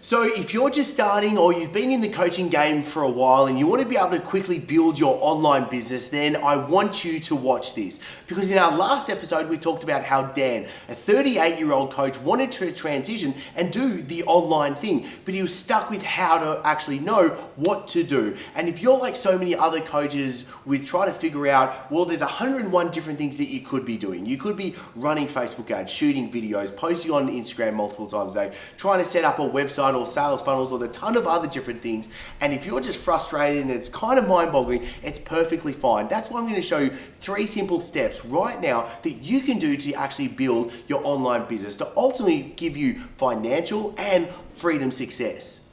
So if you're just starting or you've been in the coaching game for a while and you want to be able to quickly build your online business, then I want you to watch this. Because in our last episode, we talked about how Dan, a 38-year-old coach, wanted to transition and do the online thing, but he was stuck with how to actually know what to do. And if you're like so many other coaches with trying to figure out, well, there's 101 different things that you could be doing. You could be running Facebook ads, shooting videos, posting on Instagram multiple times a day, trying to set up a website or sales funnels or a ton of other different things. And if you're just frustrated and it's kind of mind-boggling, it's perfectly fine. That's why I'm going to show you 3 simple steps right now that you can do to actually build your online business to ultimately give you financial and freedom success.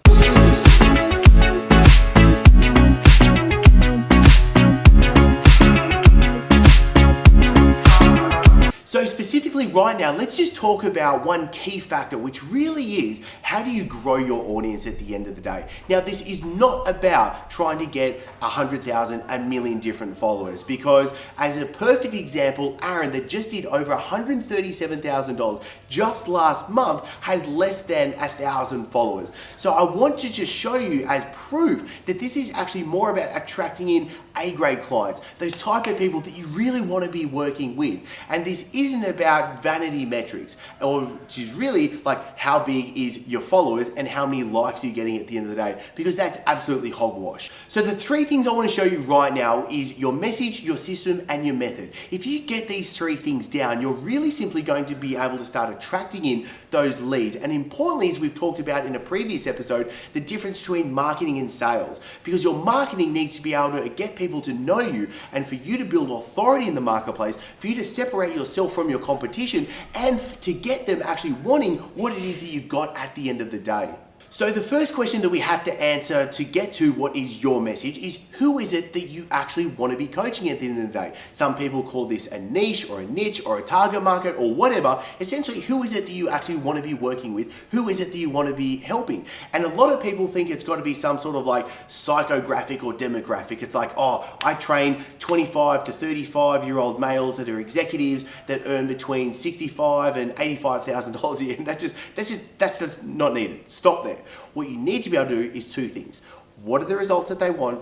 So specifically right now, let's just talk about one key factor, which really is how do you grow your audience at the end of the day? Now, this is not about trying to get 100,000, a million different followers, because as a perfect example, Aaron, that just did over $137,000 just last month, has less than 1,000 followers. So I want to just show you as proof that this is actually more about attracting in A-grade clients, those type of people that you really want to be working with. And this isn't about vanity metrics, or which is really like how big is your followers and how many likes you're getting at the end of the day, because that's absolutely hogwash. So the 3 things I want to show you right now is your message, your system, and your method. If you get these 3 things down, you're really simply going to be able to start attracting in those leads. And importantly, as we've talked about in a previous episode, the difference between marketing and sales, because your marketing needs to be able to get people to know you, and for you to build authority in the marketplace, for you to separate yourself from your competition, and to get them actually wanting what it is that you've got at the end of the day. So the first question that we have to answer to get to what is your message is, who is it that you actually want to be coaching at the end of the day? Some people call this a niche or a niche or a target market or whatever. Essentially, who is it that you actually want to be working with? Who is it that you want to be helping? And a lot of people think it's got to be some sort of like psychographic or demographic. It's like, oh, I train 25 to 35-year-old males that are executives that earn between $65,000 and $85,000 a year. And that's not needed. Stop there. What you need to be able to do is 2 things. What are the results that they want,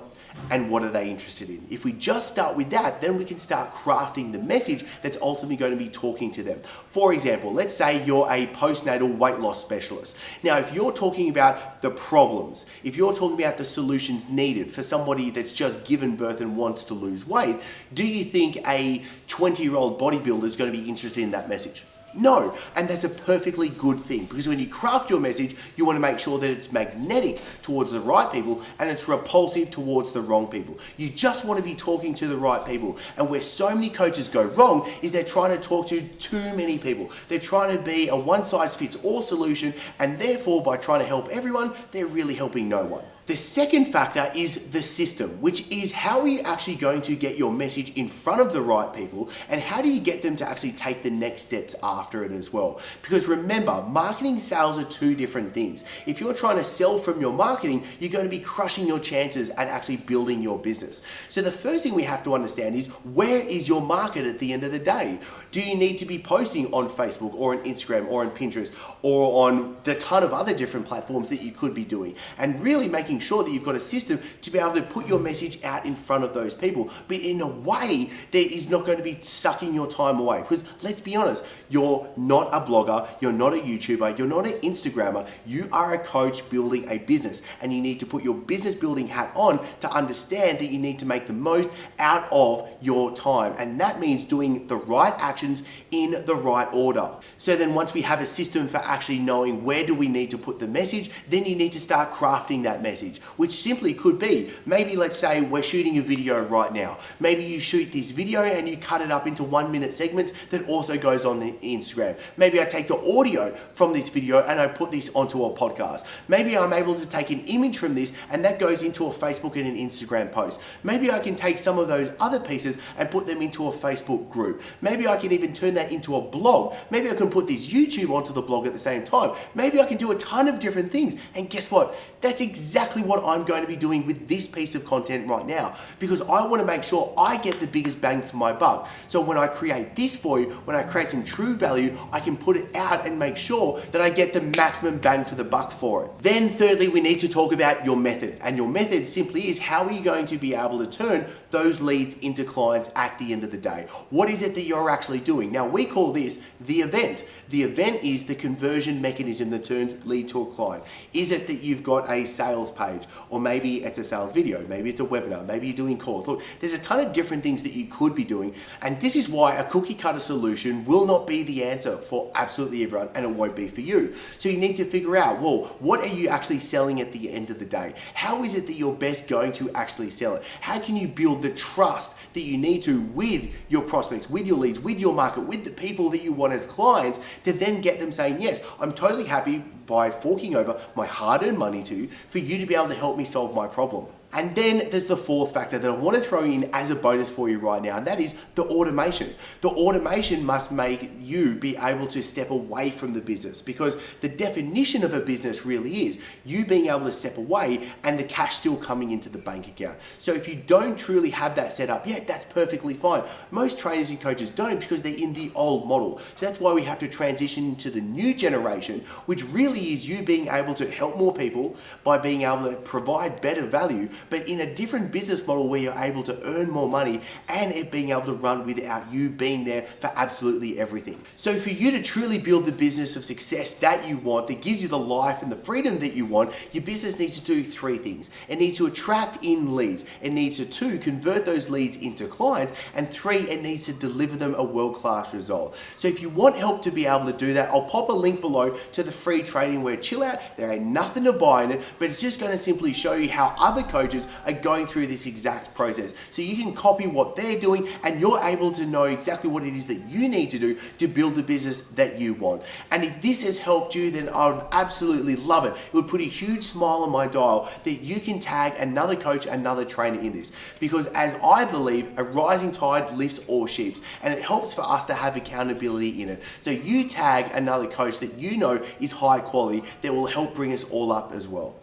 and what are they interested in? If we just start with that, then we can start crafting the message that's ultimately going to be talking to them. For example, let's say you're a postnatal weight loss specialist. Now, if you're talking about the problems, if you're talking about the solutions needed for somebody that's just given birth and wants to lose weight, do you think a 20-year-old bodybuilder is going to be interested in that message? No, and that's a perfectly good thing, because when you craft your message, you want to make sure that it's magnetic towards the right people and it's repulsive towards the wrong people. You just want to be talking to the right people. And where so many coaches go wrong is they're trying to talk to too many people. They're trying to be a one-size-fits-all solution, and therefore by trying to help everyone, they're really helping no one. The second factor is the system, which is how are you actually going to get your message in front of the right people, and how do you get them to actually take the next steps after it as well? Because remember, marketing and sales are 2 different things. If you're trying to sell from your marketing, you're going to be crushing your chances at actually building your business. So the first thing we have to understand is, where is your market at the end of the day? Do you need to be posting on Facebook or on Instagram or on Pinterest or on the ton of other different platforms that you could be doing? And really making sure that you've got a system to be able to put your message out in front of those people, but in a way that is not going to be sucking your time away. Because let's be honest, you're not a blogger, you're not a YouTuber, you're not an Instagrammer, you are a coach building a business, and you need to put your business building hat on to understand that you need to make the most out of your time. And that means doing the right actions in the right order. So then once we have a system for actually knowing where do we need to put the message, then you need to start crafting that message, which simply could be, maybe let's say we're shooting a video right now. Maybe you shoot this video and you cut it up into 1-minute segments that also goes on the Instagram. Maybe I take the audio from this video and I put this onto a podcast. Maybe I'm able to take an image from this and that goes into a Facebook and an Instagram post. Maybe I can take some of those other pieces and put them into a Facebook group. Maybe I can even turn that into a blog. Maybe I can put this YouTube onto the blog at the same time. Maybe I can do a ton of different things. And guess what? That's exactly what I'm going to be doing with this piece of content right now, because I want to make sure I get the biggest bang for my buck. So when I create this for you, when I create some true true value, I can put it out and make sure that I get the maximum bang for the buck for it. Then thirdly, we need to talk about your method. And your method simply is, how are you going to be able to turn those leads into clients at the end of the day? What is it that you're actually doing? Now, we call this the event. The event is the conversion mechanism that turns lead to a client. Is it that you've got a sales page, or maybe it's a sales video, maybe it's a webinar, maybe you're doing calls? Look, there's a ton of different things that you could be doing, and this is why a cookie cutter solution will not be the answer for absolutely everyone, and it won't be for you. So you need to figure out, well, what are you actually selling at the end of the day? How is it that you're best going to actually sell it? How can you build the trust that you need to with your prospects, with your leads, with your market, with the people that you want as clients, to then get them saying, yes, I'm totally happy by forking over my hard-earned money for you to be able to help me solve my problem. And then there's the fourth factor that I want to throw in as a bonus for you right now, and that is the automation. The automation must make you be able to step away from the business, because the definition of a business really is you being able to step away and the cash still coming into the bank account. So if you don't truly have that set up yet, that's perfectly fine. Most trainers and coaches don't, because they're in the old model. So that's why we have to transition into the new generation, which really is you being able to help more people by being able to provide better value, but in a different business model where you're able to earn more money and it being able to run without you being there for absolutely everything. So for you to truly build the business of success that you want, that gives you the life and the freedom that you want, your business needs to do three things. It needs to attract in leads. It needs to, two, convert those leads into clients. And three, it needs to deliver them a world-class result. So if you want help to be able to do that, I'll pop a link below to the free training where chill out. There ain't nothing to buy in it, but it's just going to simply show you how other coaches are going through this exact process. So you can copy what they're doing and you're able to know exactly what it is that you need to do to build the business that you want. And if this has helped you, then I would absolutely love it. It would put a huge smile on my dial that you can tag another coach, another trainer in this. Because as I believe, a rising tide lifts all ships, and it helps for us to have accountability in it. So you tag another coach that you know is high quality, that will help bring us all up as well.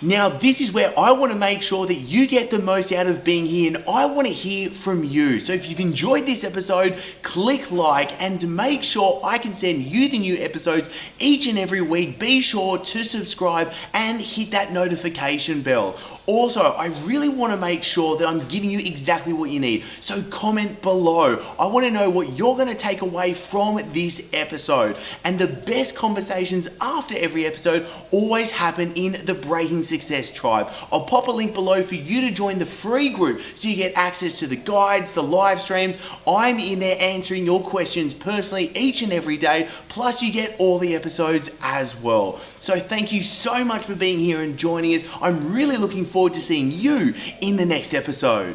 Now, this is where I want to make sure that you get the most out of being here, and I want to hear from you. So if you've enjoyed this episode, click like, and make sure I can send you the new episodes each and every week. Be sure to subscribe and hit that notification bell. Also, I really want to make sure that I'm giving you exactly what you need. So comment below. I want to know what you're going to take away from this episode. And the best conversations after every episode always happen in the Breaking Success Tribe. I'll pop a link below for you to join the free group so you get access to the guides, the live streams. I'm in there answering your questions personally each and every day. Plus you get all the episodes as well. So thank you so much for being here and joining us. I'm really looking forward to seeing you in the next episode.